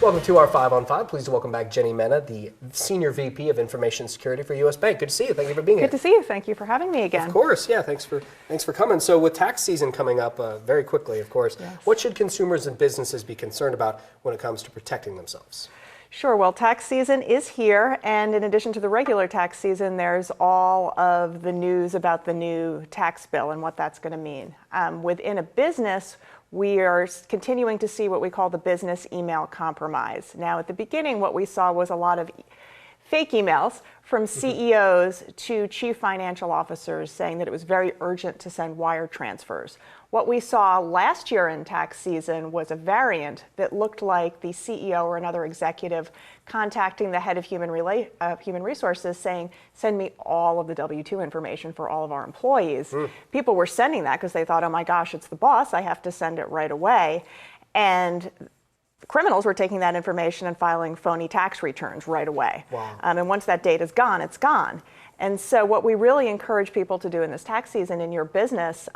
Welcome to our 5 on 5. Pleased to welcome back Jenny Menna, the Senior VP of Information Security for U.S. Bank. Good to see you. Thank you for being here. Good to see you. Thank you for having me again. Of course. Yeah, thanks for coming. So with tax season coming up very quickly, of course, Yes. What should consumers and businesses be concerned about when it comes to protecting themselves? Sure. Well, tax season is here, and in addition to the regular tax season, there's all of the news about the new tax bill and what that's going to mean. Within a business, we are continuing to see what we call the business email compromise. Now, at the beginning, what we saw was a lot of fake emails from CEOs to chief financial officers saying that it was very urgent to send wire transfers. What we saw last year in tax season was a variant that looked like the CEO or another executive contacting the head of human resources saying, send me all of the W-2 information for all of our employees. People were sending that because they thought, oh my gosh, it's the boss, I have to send it right away. And criminals were taking that information and filing phony tax returns right away. Wow. And once that data is gone, it's gone. And so what we really encourage people to do in this tax season in your business,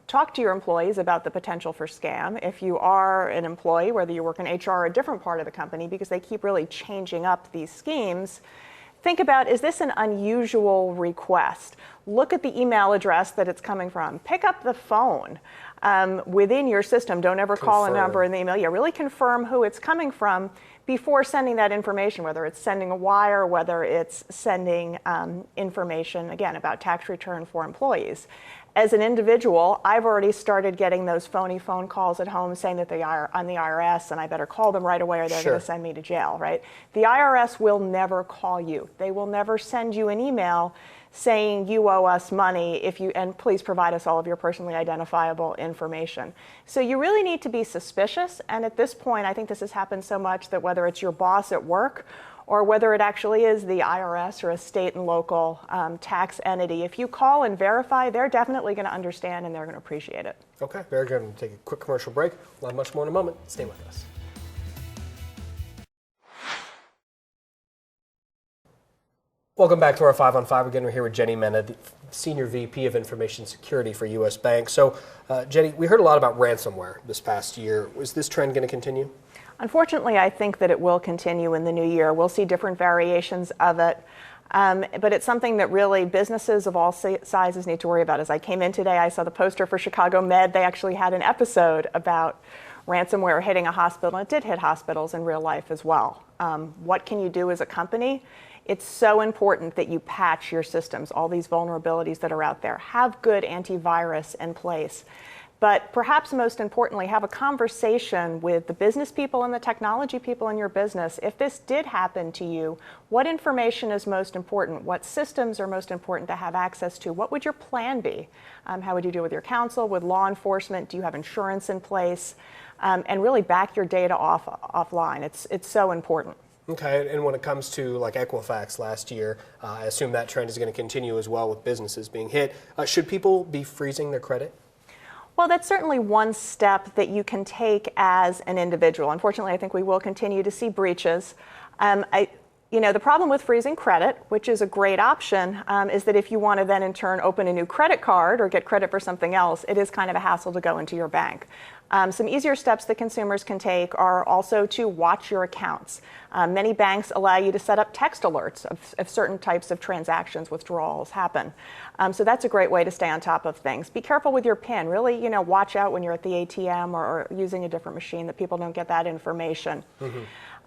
talk to your employees about the potential for scam. If you are an employee, whether you work in HR or a different part of the company, because they keep really changing up these schemes, think about, is this an unusual request? Look at the email address that it's coming from. Pick up the phone within your system. Don't ever call a number in the email. Yeah, really confirm who it's coming from before sending that information, whether it's sending a wire, whether it's sending information, again, about tax return for employees. As an individual, I've already started getting those phony phone calls at home saying that I'm the IRS and I better call them right away or they're going to send me to jail, right? The IRS will never call you. They will never send you an email saying you owe us money and please provide us all of your personally identifiable information. So you really need to be suspicious, and at this point I think this has happened so much that whether it's your boss at work or whether it actually is the IRS or a state and local tax entity, if you call and verify, they're definitely going to understand and they're going to appreciate it. Okay, very good. We'll take a quick commercial break. We'll have much more in a moment. Stay with us. Welcome back to our 5 on 5. Again, we're here with Jenny Menna, the Senior VP of Information Security for U.S. Bank. So, Jenny, we heard a lot about ransomware this past year. Is this trend going to continue? Unfortunately, I think that it will continue in the new year. We'll see different variations of it, but it's something that really businesses of all sizes need to worry about. As I came in today, I saw the poster for Chicago Med. They actually had an episode about ransomware hitting a hospital, and it did hit hospitals in real life as well. What can you do as a company? It's so important that you patch your systems, all these vulnerabilities that are out there. Have good antivirus in place. But perhaps most importantly, have a conversation with the business people and the technology people in your business. If this did happen to you, what information is most important? What systems are most important to have access to? What would your plan be? How would you deal with your counsel, with law enforcement? Do you have insurance in place? And really back your data offline. It's so important. Okay, and when it comes to like Equifax last year, I assume that trend is going to continue as well with businesses being hit. Should people be freezing their credit? Well, that's certainly one step that you can take as an individual. Unfortunately, I think we will continue to see breaches. The problem with freezing credit, which is a great option, is that if you want to then in turn open a new credit card or get credit for something else, it is kind of a hassle to go into your bank. Some easier steps that consumers can take are also to watch your accounts. Many banks allow you to set up text alerts if certain types of transactions, withdrawals happen. So that's a great way to stay on top of things. Be careful with your PIN. Really, watch out when you're at the ATM or using a different machine that people don't get that information.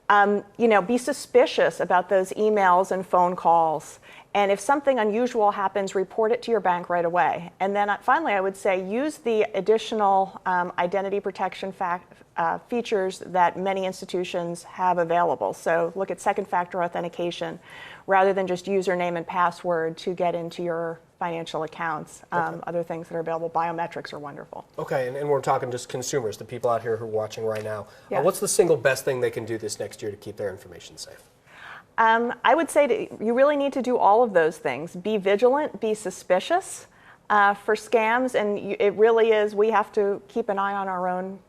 Be suspicious about those emails and phone calls. And if something unusual happens, report it to your bank right away. And then finally, I would say use the additional identity protection features that many institutions have available. So look at second factor authentication rather than just username and password to get into your financial accounts. Other things that are available, biometrics are wonderful. Okay, and we're talking just consumers, the people out here who are watching right now. Yes. What's the single best thing they can do this next year to keep their information safe? I would say you really need to do all of those things. Be vigilant, be suspicious for scams, and it really is, we have to keep an eye on our own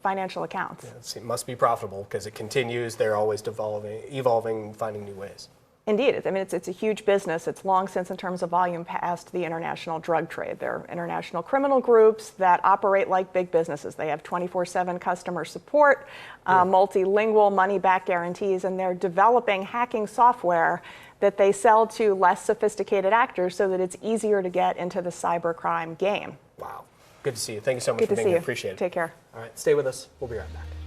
financial accounts. Yeah, it must be profitable because it continues, they're always evolving, finding new ways. Indeed. I mean, it's a huge business. It's long since, in terms of volume, passed the international drug trade. They're international criminal groups that operate like big businesses. They have 24/7 customer support, multilingual money-back guarantees, and they're developing hacking software that they sell to less sophisticated actors so that it's easier to get into the cybercrime game. Wow. Good to see you. Thank you so much for being here. Appreciate it. Take care. All right. Stay with us. We'll be right back.